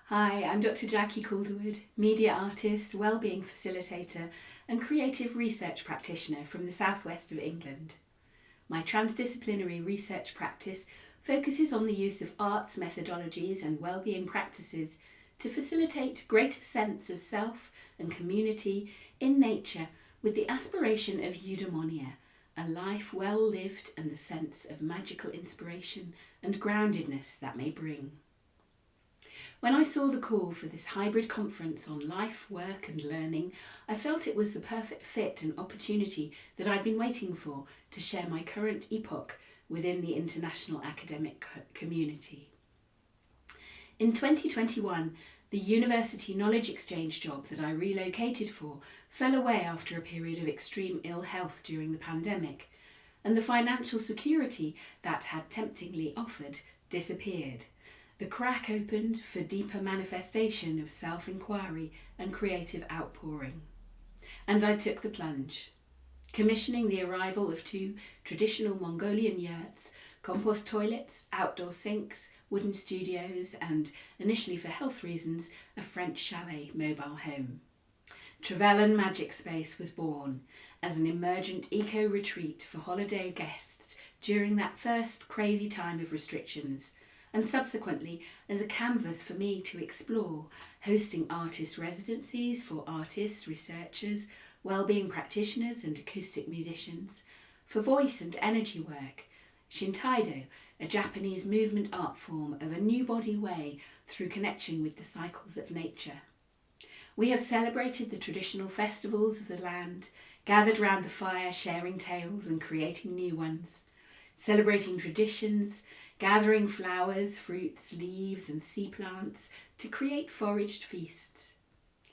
Hi, I'm Dr. Jackie Calderwood, media artist, wellbeing facilitator and creative research practitioner from the southwest of England. My transdisciplinary research practice focuses on the use of arts methodologies and wellbeing practices to facilitate greater sense of self and community in nature with the aspiration of eudaimonia, a life well lived and the sense of magical inspiration and groundedness that may bring. When I saw the call for this hybrid conference on life, work and learning, I felt it was the perfect fit and opportunity that I'd been waiting for to share my current epoch within the international academic community. In 2021, the university knowledge exchange job that I relocated for fell away after a period of extreme ill health during the pandemic, and the financial security that had temptingly offered disappeared. The crack opened for deeper manifestation of self-inquiry and creative outpouring. And I took the plunge, commissioning the arrival of 2 traditional Mongolian yurts, compost toilets, outdoor sinks, wooden studios, and, initially for health reasons, a French chalet mobile home. Trevellan Magic Space was born as an emergent eco-retreat for holiday guests during that first crazy time of restrictions, and subsequently as a canvas for me to explore, hosting artist residencies for artists, researchers, wellbeing practitioners and acoustic musicians, for voice and energy work, Shintaido, a Japanese movement art form of a new body way through connection with the cycles of nature. We have celebrated the traditional festivals of the land, gathered round the fire sharing tales and creating new ones, celebrating traditions, gathering flowers, fruits, leaves and sea plants to create foraged feasts,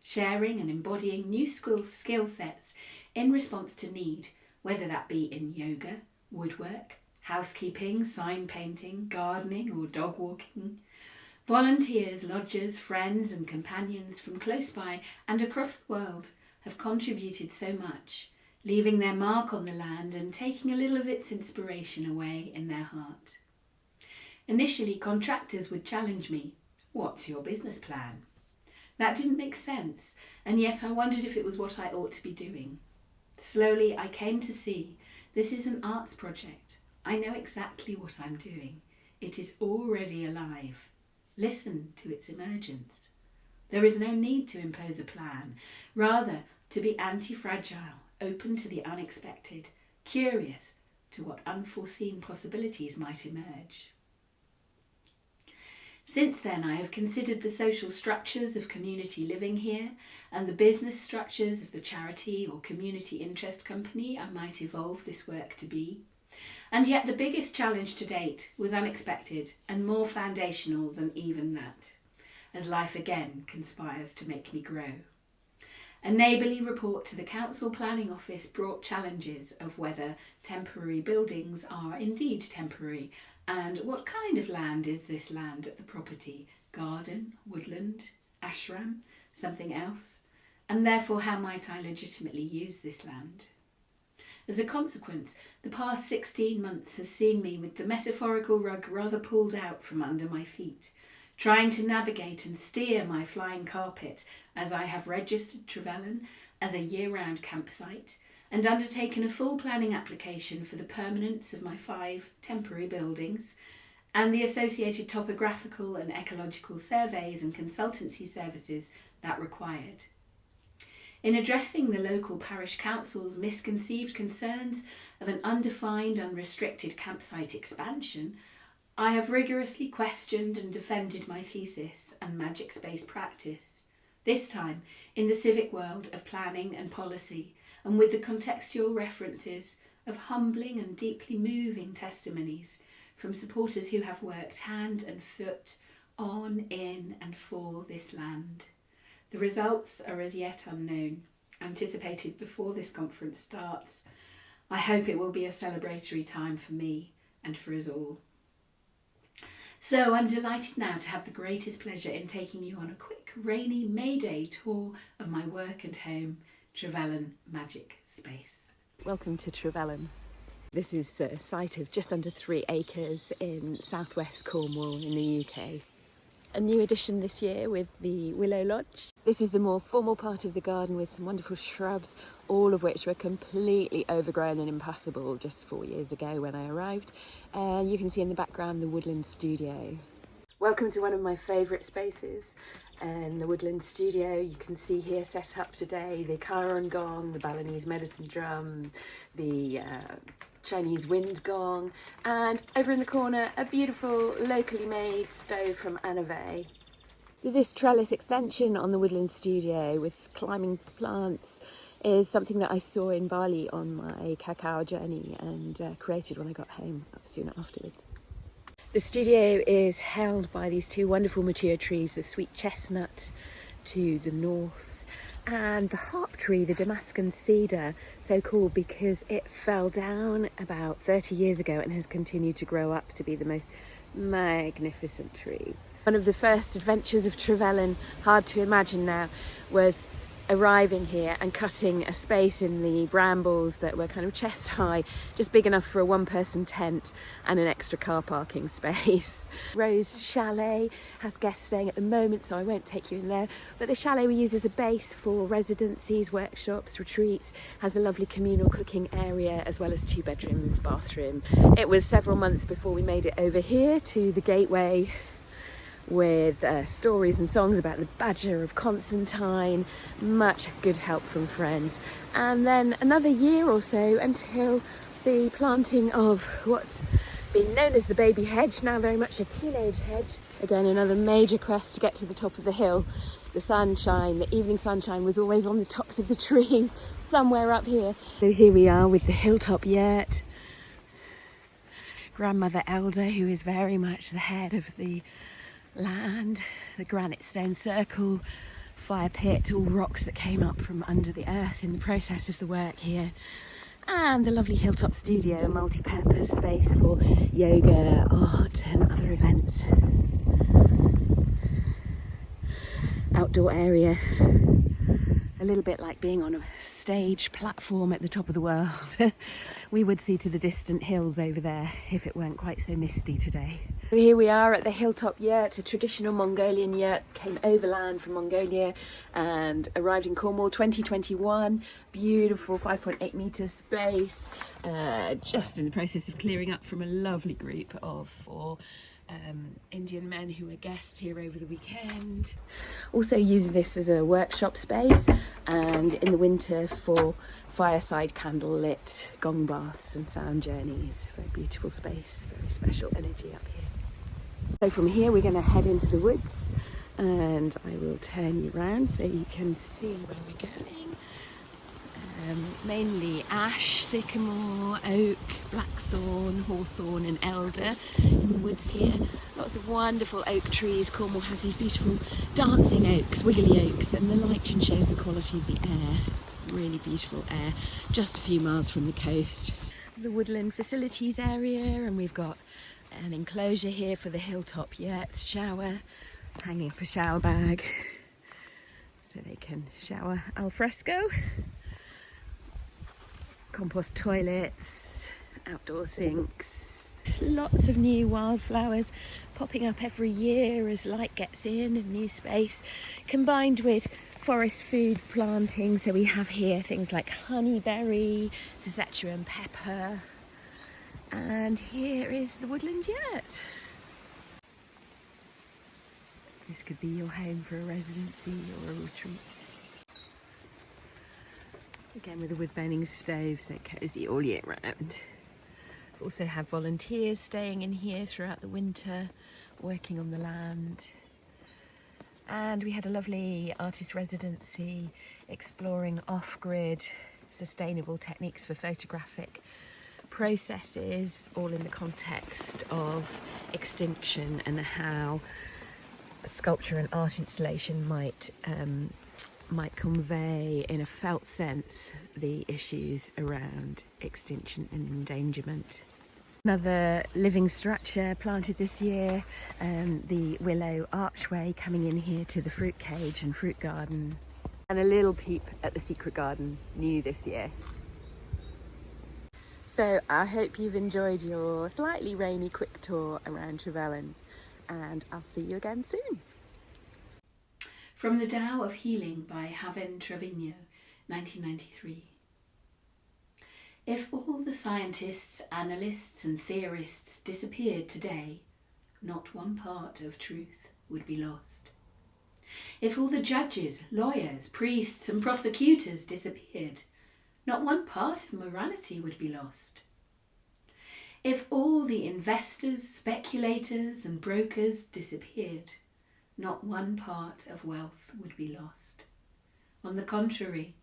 sharing and embodying new skill sets in response to need, whether that be in yoga, woodwork, housekeeping, sign painting, gardening or dog walking. Volunteers, lodgers, friends and companions from close by and across the world have contributed so much, leaving their mark on the land and taking a little of its inspiration away in their heart. Initially, contractors would challenge me, "What's your business plan?" That didn't make sense, and yet I wondered if it was what I ought to be doing. Slowly, I came to see this is an arts project. I know exactly what I'm doing. It is already alive. Listen to its emergence. There is no need to impose a plan, rather to be anti-fragile, open to the unexpected, curious to what unforeseen possibilities might emerge. Since then, I have considered the social structures of community living here and the business structures of the charity or community interest company I might evolve this work to be. And yet the biggest challenge to date was unexpected and more foundational than even that, as life again conspires to make me grow. A neighbourly report to the Council Planning Office brought challenges of whether temporary buildings are indeed temporary, and what kind of land is this land at the property? Garden, woodland, ashram, something else? And therefore how might I legitimately use this land? As a consequence, the past 16 months has seen me with the metaphorical rug rather pulled out from under my feet, trying to navigate and steer my flying carpet as I have registered Trevellan as a year-round campsite and undertaken a full planning application for the permanence of my 5 temporary buildings and the associated topographical and ecological surveys and consultancy services that required. In addressing the local parish council's misconceived concerns of an undefined, unrestricted campsite expansion, I have rigorously questioned and defended my thesis and magic space practice, this time in the civic world of planning and policy, and with the contextual references of humbling and deeply moving testimonies from supporters who have worked hand and foot on, in and for this land. The results are as yet unknown, anticipated before this conference starts. I hope it will be a celebratory time for me and for us all. So I'm delighted now to have the greatest pleasure in taking you on a quick rainy May Day tour of my work and home, Trevellan Magic Space. Welcome to Trevellan. This is a site of just under 3 acres in southwest Cornwall in the UK. a new addition this year with the Willow Lodge. This is the more formal part of the garden with some wonderful shrubs, all of which were completely overgrown and impassable just 4 years ago when I arrived. And you can see in the background the Woodland Studio. Welcome to one of my favourite spaces, the Woodland Studio. You can see here set up today the Chiron gong, the Balinese medicine drum, the Chinese wind gong, and over in the corner a beautiful locally made stove from Anave. This trellis extension on the Woodland Studio with climbing plants is something that I saw in Bali on my cacao journey and created when I got home soon afterwards. The studio is held by these two wonderful mature trees, the sweet chestnut to the north and the harp tree, the Damascus cedar, so called because it fell down about 30 years ago and has continued to grow up to be the most magnificent tree. One of the first adventures of Trevellan, hard to imagine now, was arriving here and cutting a space in the brambles that were kind of chest high, just big enough for a one-person tent and an extra car parking space. Rose Chalet has guests staying at the moment, so I won't take you in there, but the chalet we use as a base for residencies, workshops, retreats, has a lovely communal cooking area as well as 2 bedrooms, bathroom. It was several months before we made it over here to the gateway with stories and songs about the Badger of Constantine, much good help from friends. And then another year or so until the planting of what's been known as the baby hedge, now very much a teenage hedge. Again, another major quest to get to the top of the hill. The sunshine, the evening sunshine was always on the tops of the trees, somewhere up here. So here we are with the hilltop yurt. Grandmother Elder, who is very much the head of the land, the granite stone circle, fire pit, all rocks that came up from under the earth in the process of the work here, and the lovely hilltop studio, a multi-purpose space for yoga, art and other events. Outdoor area, a little bit like being on a stage platform at the top of the world. We would see to the distant hills over there if it weren't quite so misty today. Here we are at the Hilltop Yurt, a traditional Mongolian yurt, came overland from Mongolia and arrived in Cornwall 2021. Beautiful 5.8 metre space, just in the process of clearing up from a lovely group of 4 Indian men who were guests here over the weekend. Also use this as a workshop space and in the winter for fireside candle lit gong baths and sound journeys. Very beautiful space, very special energy up here. So from here we're going to head into the woods and I will turn you around so you can see where we're going. Mainly ash, sycamore, oak, blackthorn, hawthorn and elder in the woods here. Lots of wonderful oak trees. Cornwall has these beautiful dancing oaks, wiggly oaks, and the lichen shows the quality of the air. Really beautiful air, just a few miles from the coast. The woodland facilities area, and we've got an enclosure here for the hilltop yurts shower, hanging up a shower bag so they can shower al fresco. Compost toilets, outdoor sinks, lots of new wildflowers popping up every year as light gets in and new space, combined with forest food planting. So we have here things like honeyberry, Szechuan pepper, and here is the woodland yurt. This could be your home for a residency or a retreat. Again with a wood burning stove, so cosy all year round. Also have volunteers staying in here throughout the winter, working on the land. And we had a lovely artist residency exploring off-grid sustainable techniques for photographic processes, all in the context of extinction and how sculpture and art installation might convey in a felt sense the issues around extinction and endangerment. Another living structure planted this year, the willow archway coming in here to the fruit cage and fruit garden, and a little peep at the secret garden, new this year. So I hope you've enjoyed your slightly rainy quick tour around Trevellan, and I'll see you again soon. From the Tao of Healing by Trevellan, 1993. If all the scientists, analysts and theorists disappeared today, not one part of truth would be lost. If all the judges, lawyers, priests and prosecutors disappeared, not one part of morality would be lost. If all the investors, speculators and brokers disappeared, not one part of wealth would be lost. On the contrary,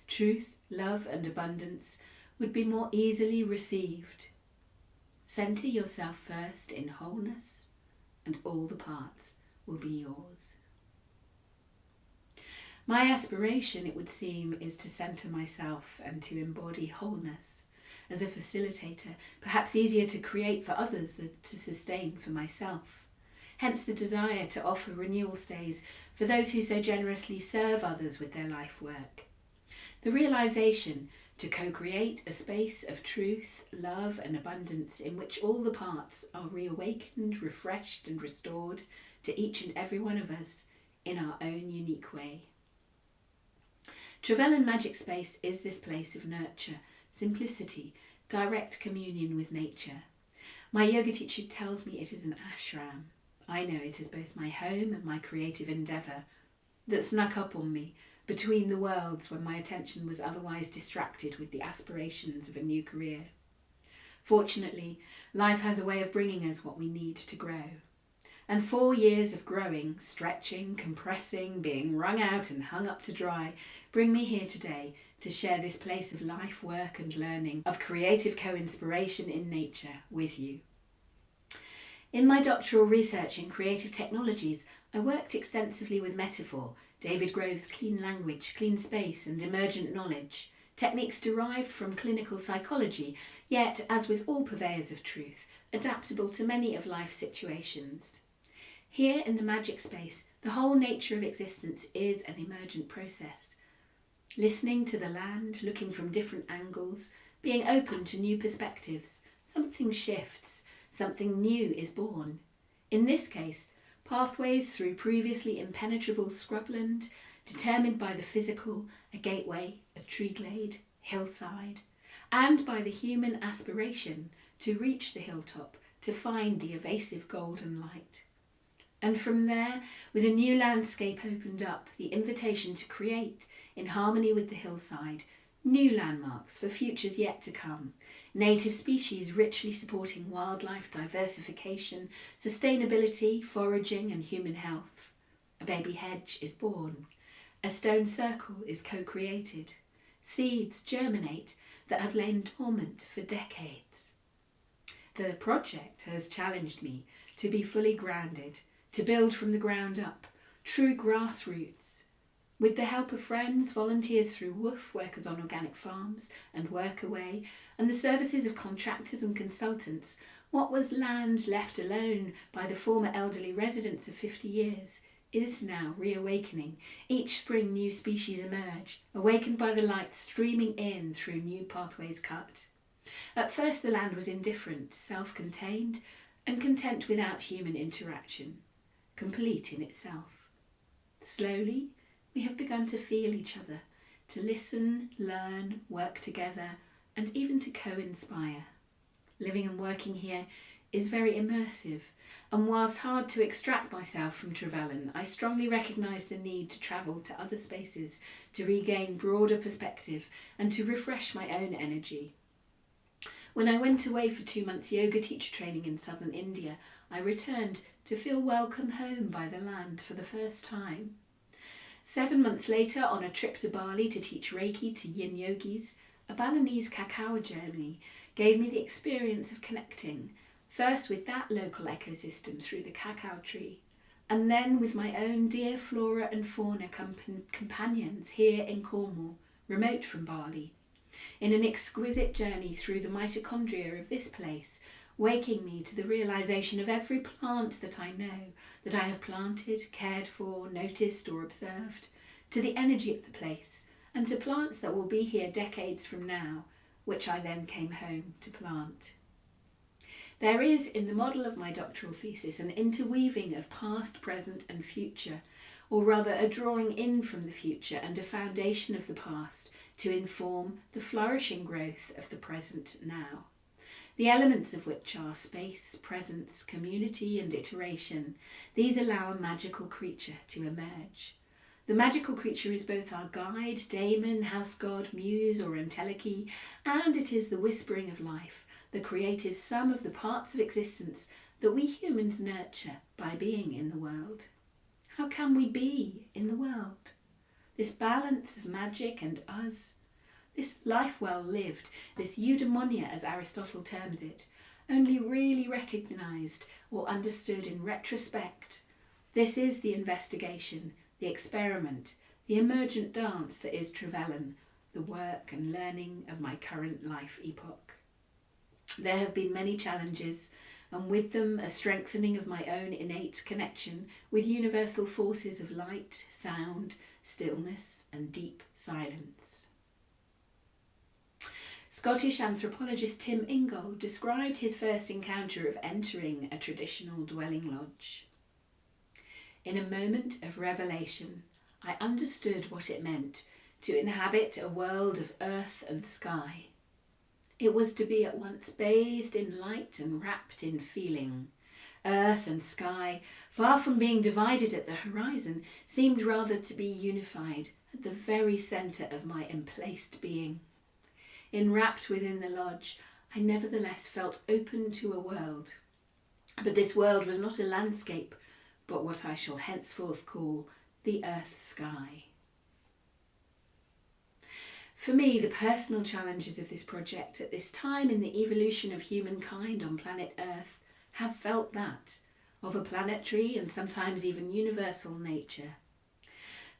truth, love and abundance would be more easily received. Centre yourself first in wholeness, and all the parts will be yours. My aspiration, it would seem, is to centre myself and to embody wholeness. As a facilitator, perhaps easier to create for others than to sustain for myself. Hence the desire to offer renewal stays for those who so generously serve others with their life work. The realisation to co-create a space of truth, love and abundance in which all the parts are reawakened, refreshed and restored to each and every one of us in our own unique way. Trevellan Magic Space is this place of nurture, simplicity, direct communion with nature. My yoga teacher tells me it is an ashram. I know it is both my home and my creative endeavour that snuck up on me between the worlds when my attention was otherwise distracted with the aspirations of a new career. Fortunately, life has a way of bringing us what we need to grow. And 4 years of growing, stretching, compressing, being wrung out and hung up to dry bring me here today to share this place of life, work and learning, of creative co-inspiration in nature with you. In my doctoral research in creative technologies, I worked extensively with metaphor, David Grove's clean language, clean space and emergent knowledge, techniques derived from clinical psychology, yet, as with all purveyors of truth, adaptable to many of life's situations. Here in the magic space, the whole nature of existence is an emergent process. Listening to the land, looking from different angles, being open to new perspectives, something shifts, something new is born. In this case, pathways through previously impenetrable scrubland, determined by the physical, a gateway, a tree glade, hillside, and by the human aspiration to reach the hilltop, to find the evasive golden light. And from there, with a new landscape opened up, the invitation to create, in harmony with the hillside, new landmarks for futures yet to come, native species richly supporting wildlife diversification, sustainability, foraging and human health. A baby hedge is born. A stone circle is co-created. Seeds germinate that have lain dormant for decades. The project has challenged me to be fully grounded, to build from the ground up, true grassroots. With the help of friends, volunteers through WOOF, workers on organic farms, and Workaway, and the services of contractors and consultants, what was land left alone by the former elderly residents of 50 years is now reawakening. Each spring new species emerge, awakened by the light streaming in through new pathways cut. At first the land was indifferent, self-contained, and content without human interaction, complete in itself. Slowly, we have begun to feel each other, to listen, learn, work together, and even to co-inspire. Living and working here is very immersive, and whilst hard to extract myself from Trevellan, I strongly recognise the need to travel to other spaces to regain broader perspective and to refresh my own energy. When I went away for 2 months yoga teacher training in southern India, I returned to feel welcome home by the land for the first time. 7 months later, on a trip to Bali to teach Reiki to yin yogis, a Balinese cacao journey gave me the experience of connecting, first with that local ecosystem through the cacao tree, and then with my own dear flora and fauna companions here in Cornwall, remote from Bali, in an exquisite journey through the mitochondria of this place, waking me to the realisation of every plant that I know, that I have planted, cared for, noticed or observed, to the energy of the place, and to plants that will be here decades from now, which I then came home to plant. There is, in the model of my doctoral thesis, an interweaving of past, present and future, or rather a drawing in from the future and a foundation of the past to inform the flourishing growth of the present now. The elements of which are space, presence, community and iteration. These allow a magical creature to emerge. The magical creature is both our guide, daemon, house god, muse or entelechy, and it is the whispering of life, the creative sum of the parts of existence that we humans nurture by being in the world. How can we be in the world? This balance of magic and us, this life well lived, this eudaimonia as Aristotle terms it, only really recognised or understood in retrospect. This is the investigation, the experiment, the emergent dance that is Trevellan, the work and learning of my current life epoch. There have been many challenges, and with them a strengthening of my own innate connection with universal forces of light, sound, stillness and deep silence. Scottish anthropologist Tim Ingold described his first encounter of entering a traditional dwelling lodge. In a moment of revelation, I understood what it meant to inhabit a world of earth and sky. It was to be at once bathed in light and wrapped in feeling. Earth and sky, far from being divided at the horizon, seemed rather to be unified at the very centre of my emplaced being. Enwrapped within the lodge, I nevertheless felt open to a world. But this world was not a landscape, but what I shall henceforth call the earth sky. For me, the personal challenges of this project at this time in the evolution of humankind on planet Earth have felt that of a planetary and sometimes even universal nature.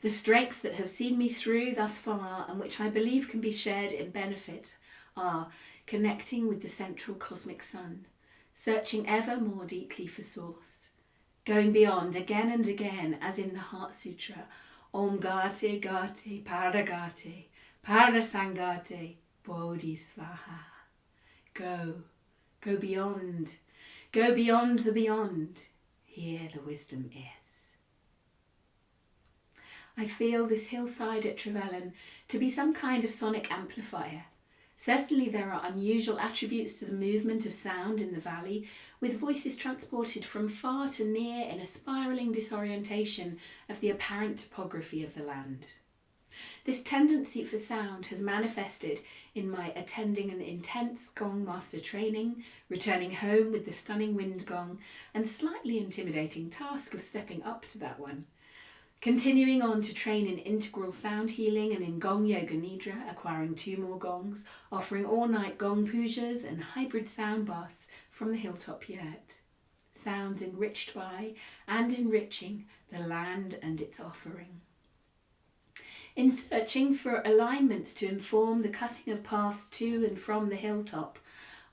The strengths that have seen me through thus far and which I believe can be shared in benefit are connecting with the central cosmic sun, searching ever more deeply for source, going beyond again and again, as in the Heart Sutra, Om Gate Gate Paragate Parasangate Bodhisvaha. Go beyond the beyond. Here the wisdom is. I feel this hillside at Trevellan to be some kind of sonic amplifier. Certainly there are unusual attributes to the movement of sound in the valley, with voices transported from far to near in a spiralling disorientation of the apparent topography of the land. This tendency for sound has manifested in my attending an intense gong master training, returning home with the stunning wind gong, and slightly intimidating task of stepping up to that one. Continuing on to train in integral sound healing and in gong yoga nidra, acquiring 2 more gongs, offering all-night gong pujas and hybrid sound baths from the hilltop yurt. Sounds enriched by and enriching the land and its offering. In searching for alignments to inform the cutting of paths to and from the hilltop,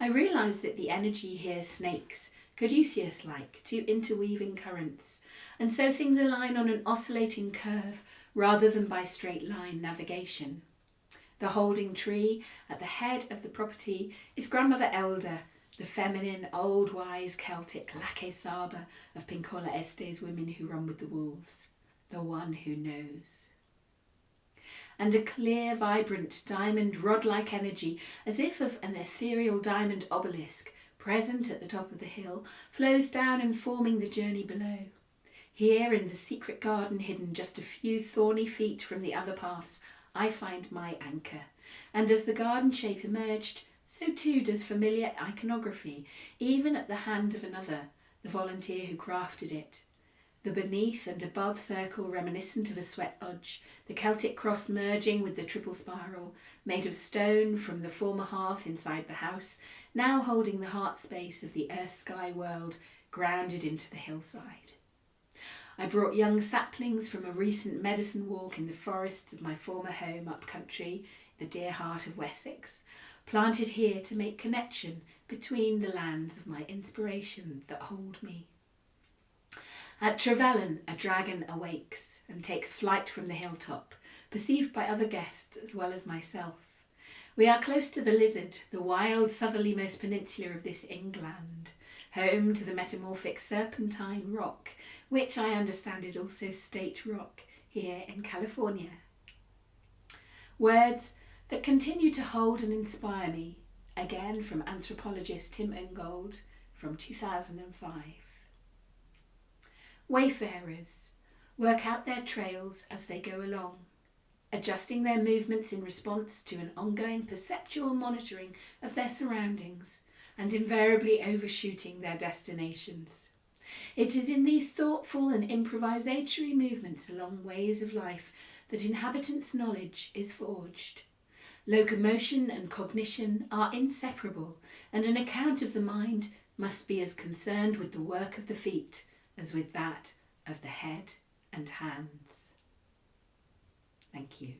I realised that the energy here snakes, caduceus-like, to interweaving currents, and so things align on an oscillating curve rather than by straight line navigation. The holding tree at the head of the property is Grandmother Elder, the feminine, old, wise Celtic Lake Saba of Pincola Este's women who run with the wolves, the one who knows. And a clear, vibrant, diamond rod-like energy, as if of an ethereal diamond obelisk, present at the top of the hill, flows down informing the journey below. Here, in the secret garden hidden just a few thorny feet from the other paths, I find my anchor. And as the garden shape emerged, so too does familiar iconography, even at the hand of another, the volunteer who crafted it. The beneath and above circle reminiscent of a sweat lodge, the Celtic cross merging with the triple spiral, made of stone from the former hearth inside the house, now holding the heart space of the earth-sky world grounded into the hillside. I brought young saplings from a recent medicine walk in the forests of my former home up country, the dear heart of Wessex, planted here to make connection between the lands of my inspiration that hold me. At Trevellan, a dragon awakes and takes flight from the hilltop, perceived by other guests as well as myself. We are close to the lizard, the wild southerlymost peninsula of this England, home to the metamorphic serpentine rock, which I understand is also state rock here in California. Words that continue to hold and inspire me, again from anthropologist Tim Ingold from 2005. Wayfarers work out their trails as they go along, adjusting their movements in response to an ongoing perceptual monitoring of their surroundings and invariably overshooting their destinations. It is in these thoughtful and improvisatory movements along ways of life that inhabitants' knowledge is forged. Locomotion and cognition are inseparable, and an account of the mind must be as concerned with the work of the feet as with that of the head and hands. Thank you.